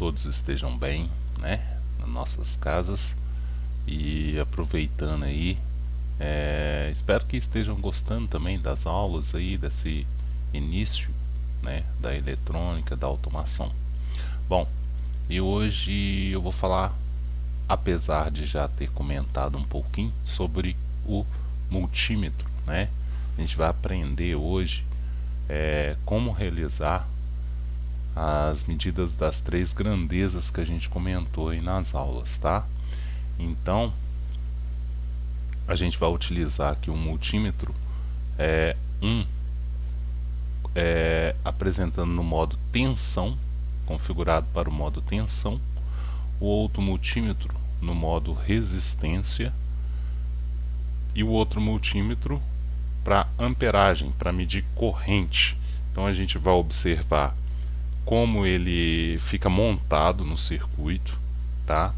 todos estejam bem, né, nas nossas casas e aproveitando aí. Espero que estejam gostando também das aulas aí, desse início, né, da eletrônica, da automação. Bom, e hoje eu vou falar, apesar de já ter comentado um pouquinho sobre o multímetro, né? A gente vai aprender hoje como realizar as medidas das três grandezas que a gente comentou aí nas aulas, tá? Então, a gente vai utilizar aqui o multímetro, apresentando no modo tensão, configurado para o modo tensão, o outro multímetro no modo resistência e o outro multímetro para amperagem, para medir corrente. Então a gente vai observar como ele fica montado no circuito, tá?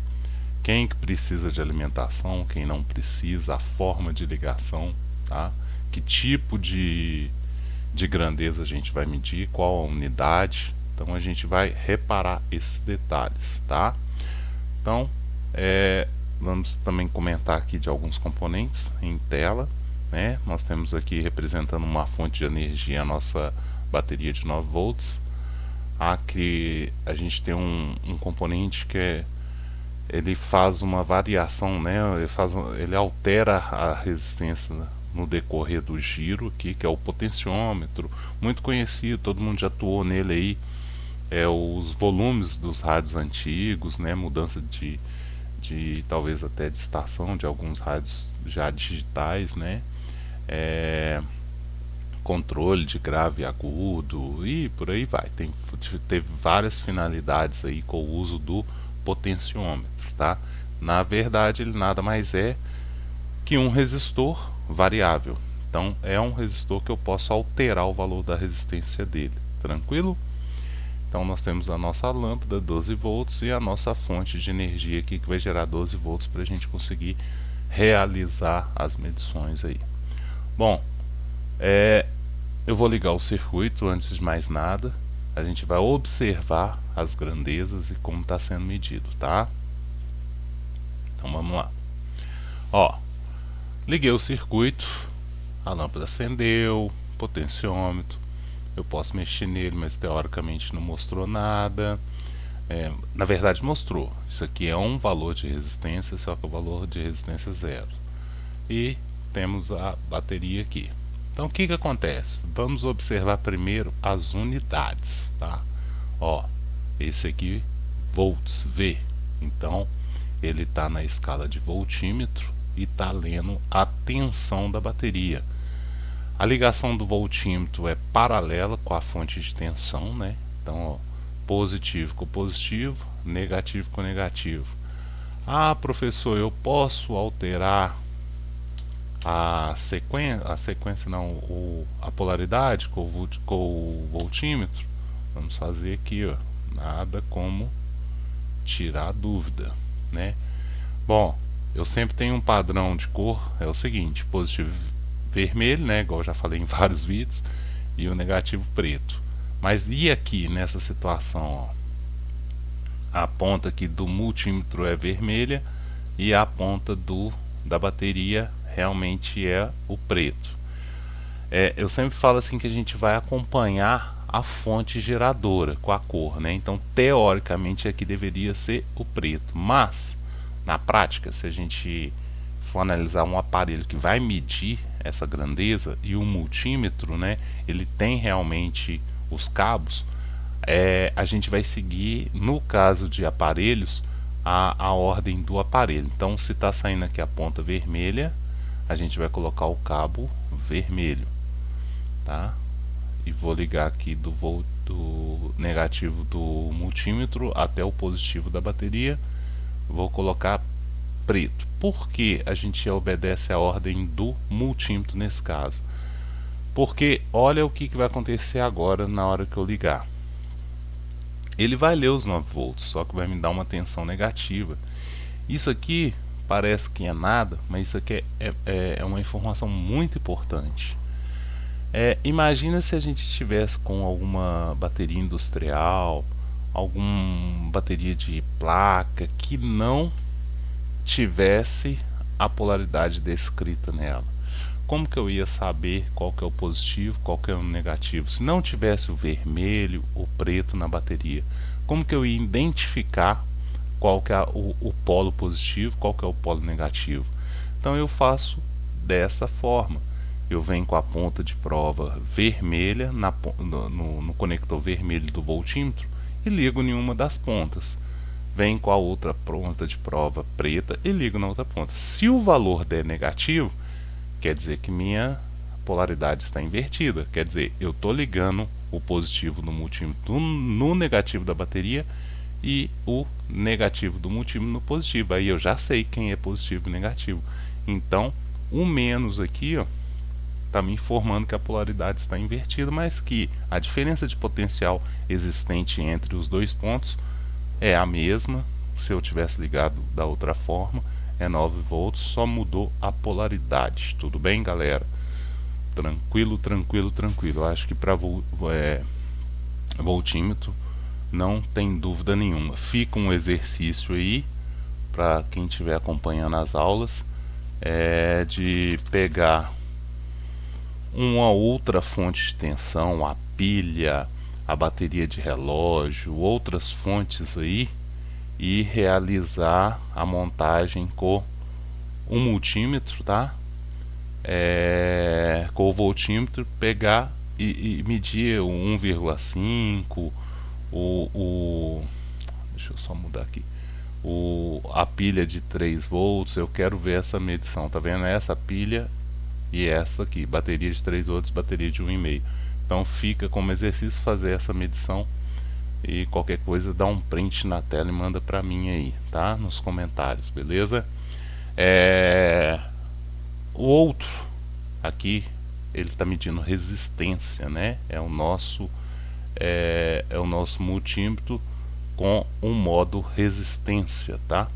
Quem que precisa de alimentação, quem não precisa, a forma de ligação, tá? Que tipo de grandeza a gente vai medir, qual a unidade. Então a gente vai reparar esses detalhes, tá? Então vamos também comentar aqui de alguns componentes em tela, né? Nós temos aqui representando uma fonte de energia a nossa bateria de 9 volts. Aqui a gente tem um componente que ele faz uma variação, né? Ele altera a resistência no decorrer do giro aqui, que é o potenciômetro, muito conhecido, todo mundo já atuou nele aí. Os volumes dos rádios antigos, né? Mudança de talvez até de estação de alguns rádios já digitais, né? Controle de grave e agudo e por aí vai. Teve várias finalidades aí com o uso do potenciômetro, tá? Na verdade, ele nada mais é que um resistor variável. Então, é um resistor que eu posso alterar o valor da resistência dele, tranquilo? Então, nós temos a nossa lâmpada 12 volts e a nossa fonte de energia aqui que vai gerar 12 volts para a gente conseguir realizar as medições aí. Bom, eu vou ligar o circuito. Antes de mais nada, a gente vai observar as grandezas e como está sendo medido, tá? Então vamos lá. Ó, liguei o circuito, a lâmpada acendeu, potenciômetro. Eu posso mexer nele, mas teoricamente não mostrou nada. Na verdade mostrou. Isso aqui é um valor de resistência, só que o valor de resistência é 0. E temos a bateria aqui. Então o que que acontece? Vamos observar primeiro as unidades, tá? Ó, esse aqui, volts, V. Então ele está na escala de voltímetro e está lendo a tensão da bateria. A ligação do voltímetro é paralela com a fonte de tensão, né? Então, ó, positivo com positivo, negativo com negativo. Ah, professor, eu posso alterar a sequência não, a polaridade com o voltímetro? Vamos fazer aqui, ó, nada como tirar a dúvida, né? Bom, eu sempre tenho um padrão de cor, é o seguinte: positivo vermelho, né, igual eu já falei em vários vídeos, e o negativo preto. Mas e aqui nessa situação, ó, a ponta aqui do multímetro é vermelha e a ponta da bateria realmente é o preto. Eu sempre falo assim que a gente vai acompanhar a fonte geradora com a cor, né? Então teoricamente aqui deveria ser o preto, mas na prática, se a gente for analisar um aparelho que vai medir essa grandeza e o multímetro, né, ele tem realmente os cabos, a gente vai seguir, no caso de aparelhos, a ordem do aparelho. Então se está saindo aqui a ponta vermelha, a gente vai colocar o cabo vermelho, tá? E vou ligar aqui do negativo do multímetro até o positivo da bateria, vou colocar preto. Por que a gente obedece a ordem do multímetro nesse caso? Porque olha o que vai acontecer agora na hora que eu ligar. Ele vai ler os 9 volts, só que vai me dar uma tensão negativa. Isso aqui parece que é nada, mas isso aqui é uma informação muito importante. Imagina se a gente estivesse com alguma bateria industrial alguma bateria de placa que não tivesse a polaridade descrita nela. Como que eu ia saber qual que é o positivo, qual que é o negativo? Se não tivesse o vermelho, o preto na bateria, como que eu ia identificar qual que é o polo positivo, qual que é o polo negativo? Então eu faço dessa forma. Eu venho com a ponta de prova vermelha no conector vermelho do voltímetro e ligo em uma das pontas. Venho com a outra ponta de prova preta e ligo na outra ponta. Se o valor der negativo, quer dizer que minha polaridade está invertida. Quer dizer, eu estou ligando o positivo do multímetro no negativo da bateria e o negativo do multímetro no positivo. Aí eu já sei quem é positivo e negativo. Então, o menos aqui, ó, está me informando que a polaridade está invertida, mas que a diferença de potencial existente entre os dois pontos é a mesma. Se eu tivesse ligado da outra forma, é 9 volts, só mudou a polaridade. Tudo bem, galera? Tranquilo, tranquilo, tranquilo. Acho que para voltímetro não tem dúvida nenhuma. Fica um exercício aí para quem estiver acompanhando as aulas, de pegar uma outra fonte de tensão, a pilha, a bateria de relógio, outras fontes aí, e realizar a montagem com um multímetro, tá? Com o voltímetro, pegar e medir o 1,5, deixa eu só mudar aqui, a pilha de 3 volts. Eu quero ver essa medição, tá vendo? Essa pilha e essa aqui, bateria de 3 volts, bateria de 1,5. Então fica como exercício fazer essa medição, e qualquer coisa dá um print na tela e manda pra mim aí, tá? Nos comentários, beleza? O outro aqui, ele está medindo resistência, né? É o nosso multímetro com um modo resistência, tá?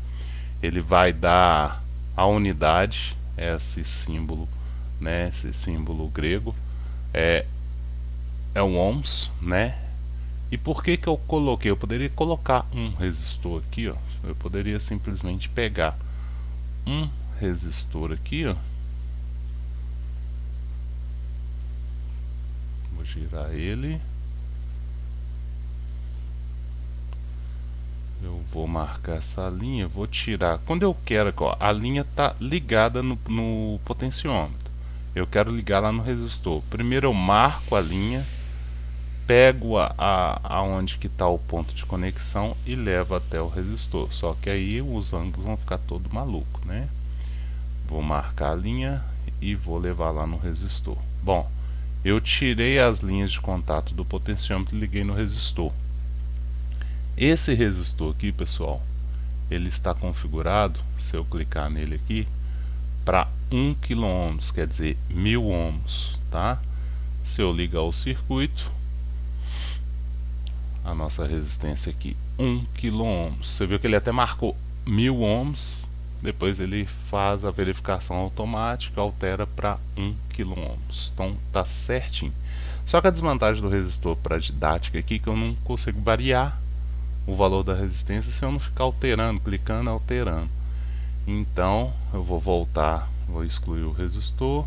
Ele vai dar a unidade, esse símbolo, né? Esse símbolo grego é o ohms, né? E por que que eu coloquei? Eu poderia colocar um resistor aqui, ó. Eu poderia simplesmente pegar um resistor aqui, ó. Vou girar ele. Eu vou marcar essa linha, vou tirar. Quando eu quero, ó, a linha está ligada no potenciômetro. Eu quero ligar lá no resistor. Primeiro eu marco a linha, pego aonde que está o ponto de conexão e levo até o resistor. Só que aí os ângulos vão ficar todo maluco, né? Vou marcar a linha e vou levar lá no resistor. Bom, eu tirei as linhas de contato do potenciômetro e liguei no resistor. Esse resistor aqui, pessoal, ele está configurado, se eu clicar nele aqui, para 1 kΩ, quer dizer 1000 ohms, tá? Se eu ligar o circuito, a nossa resistência aqui, 1 kΩ. Você viu que ele até marcou 1000 ohms, depois ele faz a verificação automática, altera para 1 kΩ. Então tá certinho. Só que a desvantagem do resistor para a didática aqui é que eu não consigo variar o valor da resistência se eu não ficar alterando, clicando, alterando. Então eu vou voltar, vou excluir o resistor,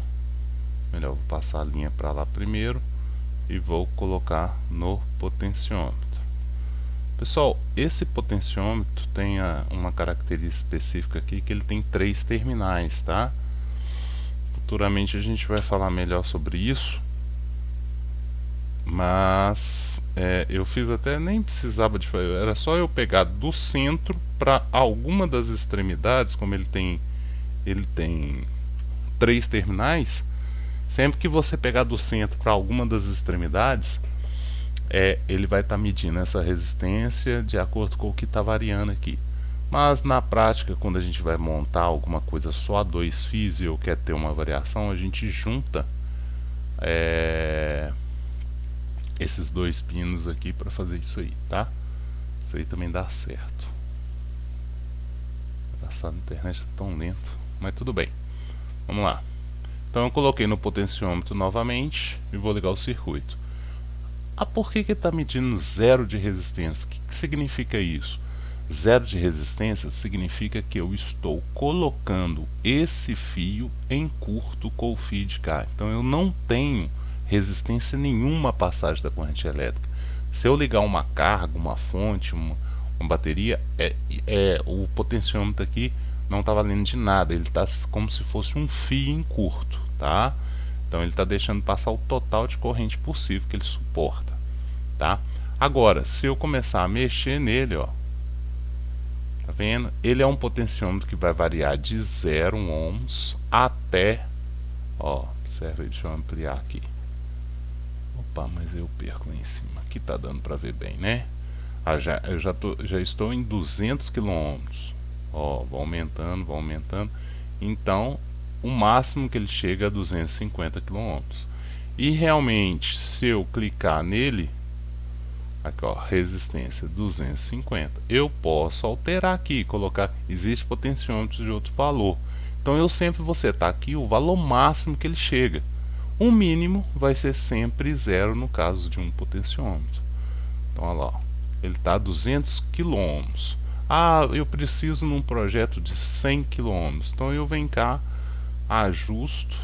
melhor, vou passar a linha para lá primeiro e vou colocar no potenciômetro. Pessoal, esse potenciômetro tem uma característica específica aqui, que ele tem 3 terminais, tá? Futuramente a gente vai falar melhor sobre isso, mas eu fiz até, nem precisava de fazer, era só eu pegar do centro para alguma das extremidades. Como ele tem 3 terminais, sempre que você pegar do centro para alguma das extremidades, ele vai estar medindo essa resistência de acordo com o que está variando aqui. Mas na prática, quando a gente vai montar alguma coisa só a 2 fios e eu quero ter uma variação, a gente junta esses 2 pinos aqui para fazer isso aí, tá? Isso aí também dá certo. Engraçado, a internet está tão lento, mas tudo bem. Vamos lá. Então eu coloquei no potenciômetro novamente e vou ligar o circuito. Ah, por que está medindo zero de resistência? O que significa isso? Zero de resistência significa que eu estou colocando esse fio em curto com o fio de cá. Então eu não tenho resistência nenhuma à passagem da corrente elétrica. Se eu ligar uma carga, uma fonte, uma bateria, o potenciômetro aqui não está valendo de nada. Ele está como se fosse um fio em curto, tá? Então ele está deixando passar o total de corrente possível que ele suporta, tá? Agora, se eu começar a mexer nele, ó, tá vendo? Ele é um potenciômetro que vai variar de 0 ohms até, ó, serve, deixa eu ampliar aqui. Opa, mas eu perco lá em cima. Aqui tá dando para ver bem, né? Eu já estou em 200 km. Ó, vai aumentando, vai aumentando. Então, o máximo que ele chega é a 250 km. E realmente, se eu clicar nele, aqui ó, resistência 250, eu posso alterar aqui, colocar, existe potenciômetro de outro valor. Então eu sempre vou setar aqui o valor máximo que ele chega. O mínimo vai ser sempre zero no caso de um potenciômetro. Então olha lá, ele está a 200 km. Ah, eu preciso num projeto de 100 km. Então eu venho cá, ajusto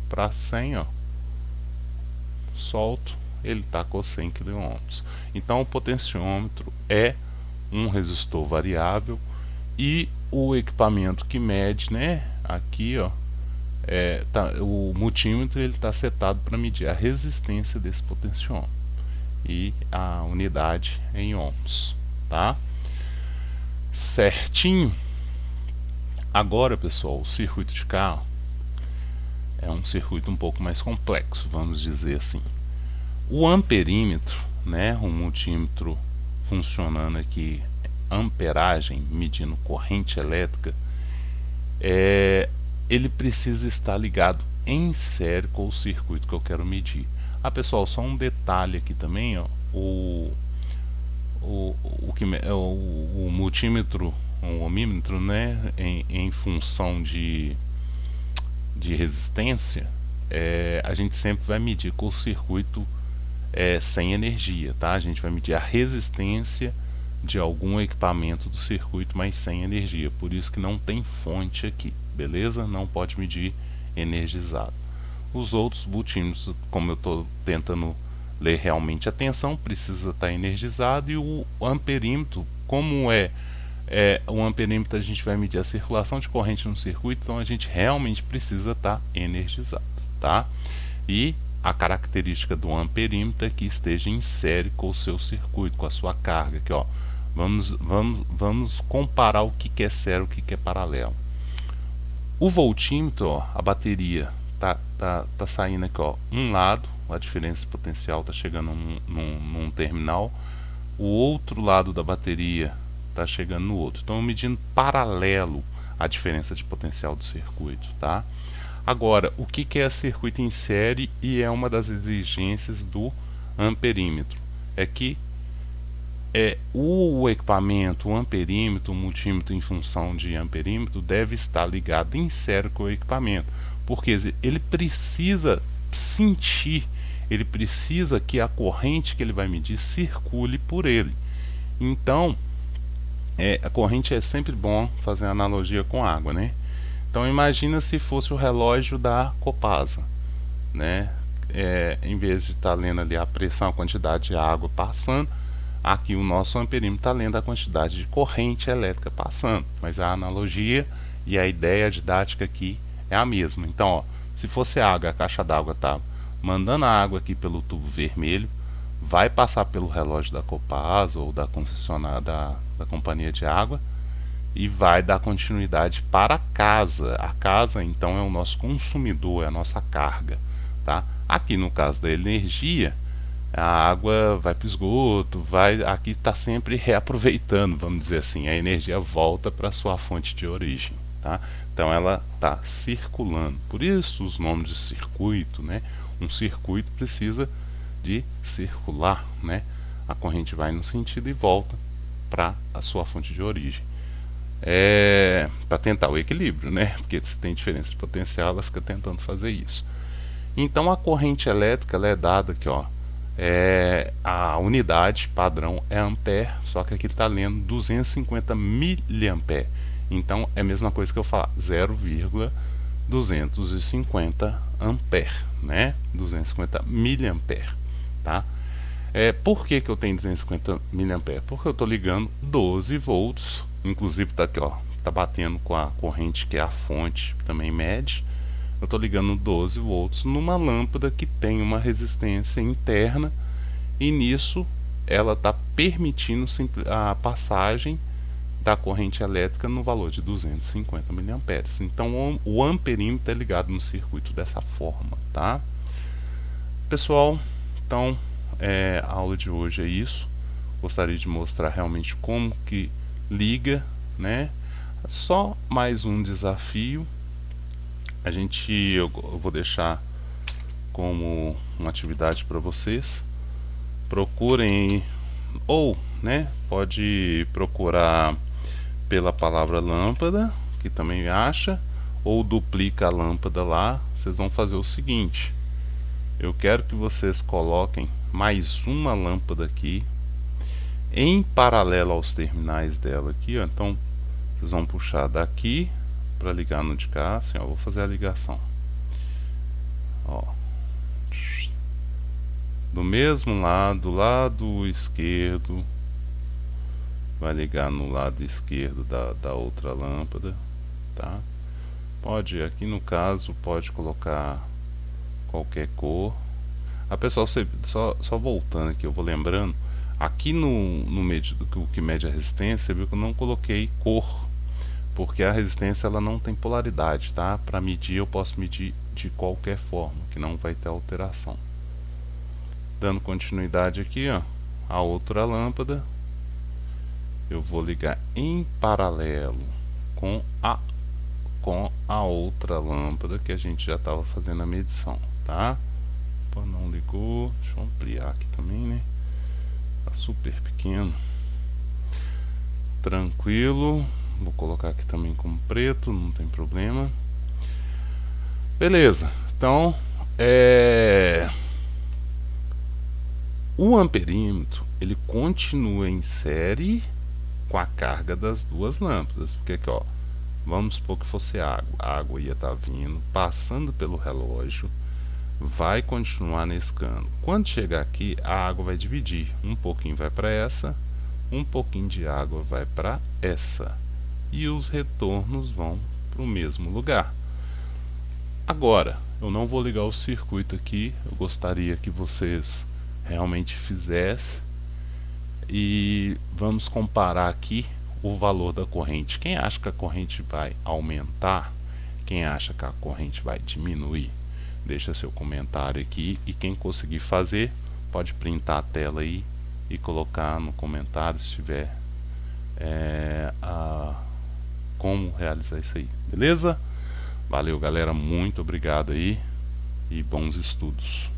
para 100, ó, solto, ele está com 100 km. Então o potenciômetro é um resistor variável e o equipamento que mede, né, aqui ó, o multímetro ele está setado para medir a resistência desse potenciômetro e a unidade em ohms, tá? Certinho. Agora pessoal, o circuito de carro é um circuito um pouco mais complexo, vamos dizer assim. O amperímetro, né, um multímetro funcionando aqui, amperagem, medindo corrente elétrica, ele precisa estar ligado em série com o circuito que eu quero medir. Ah pessoal, só um detalhe aqui também, ó, o multímetro, o ohmímetro, né, em função de resistência, a gente sempre vai medir com o circuito sem energia, tá? A gente vai medir a resistência de algum equipamento do circuito, mas sem energia. Por isso que não tem fonte aqui, beleza? Não pode medir energizado. Os outros multímetros, como eu estou tentando ler realmente a tensão, precisa estar energizado. E o amperímetro, como o amperímetro, a gente vai medir a circulação de corrente no circuito, então a gente realmente precisa estar energizado, tá? E a característica do amperímetro é que esteja em série com o seu circuito, com a sua carga. Aqui, ó, vamos comparar o que é série e o que é paralelo. O voltímetro, ó, a bateria tá saindo aqui, ó, um lado, a diferença potencial está chegando num terminal, o outro lado da bateria está chegando no outro. Então, medindo paralelo a diferença de potencial do circuito, tá? Agora, o que é circuito em série e é uma das exigências do amperímetro? É que o equipamento, o amperímetro, o multímetro em função de amperímetro deve estar ligado em série com o equipamento, porque ele precisa sentir, ele precisa que a corrente que ele vai medir circule por ele. Então, a corrente é sempre bom fazer analogia com água, né? Então imagina se fosse o relógio da Copasa, né? Em vez de estar lendo ali a pressão, a quantidade de água passando, aqui o nosso amperímetro está lendo a quantidade de corrente elétrica passando. Mas a analogia e a ideia didática aqui é a mesma. Então, ó, se fosse água, a caixa d'água está mandando a água aqui pelo tubo vermelho, vai passar pelo relógio da Copasa ou da concessionária da companhia de água, e vai dar continuidade para a casa. A casa, então, é o nosso consumidor, é a nossa carga, tá? Aqui no caso da energia, a água vai para o esgoto, aqui está sempre reaproveitando, vamos dizer assim, a energia volta para a sua fonte de origem, tá? Então ela está circulando. Por isso os nomes de circuito, né? Um circuito precisa de circular, né? A corrente vai no sentido e volta para a sua fonte de origem. Para tentar o equilíbrio, né? Porque se tem diferença de potencial, ela fica tentando fazer isso. Então a corrente elétrica ela é dada aqui, ó, a unidade padrão é ampere, só que aqui está lendo 250 miliampere. Então é a mesma coisa que eu falar 0,250 ampere, né? 250 miliampere, tá? Por que eu tenho 250 miliampere? Porque eu estou ligando 12 volts, inclusive está aqui, ó, tá batendo com a corrente que é a fonte, também mede. Eu estou ligando 12 volts numa lâmpada que tem uma resistência interna, e nisso ela está permitindo a passagem da corrente elétrica no valor de 250 miliamperes. Então o amperímetro é ligado no circuito dessa forma, tá? Pessoal, então a aula de hoje é isso. Gostaria de mostrar realmente como que liga, né? Só mais um desafio. Eu vou deixar como uma atividade para vocês. Procurem, ou, né, pode procurar pela palavra lâmpada, que também acha, ou duplica a lâmpada lá. Vocês vão fazer o seguinte: eu quero que vocês coloquem mais uma lâmpada aqui em paralelo aos terminais dela aqui, ó. Então vocês vão puxar daqui para ligar no de cá, assim, ó. Vou fazer a ligação, ó, do mesmo lado esquerdo, vai ligar no lado esquerdo da outra lâmpada, tá? Pode, aqui no caso, pode colocar qualquer cor. Pessoal, só voltando aqui, eu vou lembrando, aqui no que mede a resistência, você viu que eu não coloquei cor, porque a resistência ela não tem polaridade, tá? Para medir, eu posso medir de qualquer forma, que não vai ter alteração. Dando continuidade aqui, ó, a outra lâmpada, eu vou ligar em paralelo com a outra lâmpada que a gente já estava fazendo a medição, tá? Pô, não ligou, deixa eu ampliar aqui também, né? Tá super pequeno. Tranquilo, vou colocar aqui também como preto, não tem problema. Beleza, então o amperímetro ele continua em série com a carga das duas lâmpadas, porque aqui, ó, vamos supor que fosse água, a água ia estar vindo, passando pelo relógio, vai continuar nesse cano. Quando chegar aqui, a água vai dividir, um pouquinho vai para essa, um pouquinho de água vai para essa, e os retornos vão para o mesmo lugar. Agora, eu não vou ligar o circuito aqui, eu gostaria que vocês realmente fizessem, e vamos comparar aqui o valor da corrente. Quem acha que a corrente vai aumentar? Quem acha que a corrente vai diminuir? Deixa seu comentário aqui, e quem conseguir fazer, pode printar a tela aí e colocar no comentário se tiver como realizar isso aí, beleza? Valeu, galera, muito obrigado aí e bons estudos.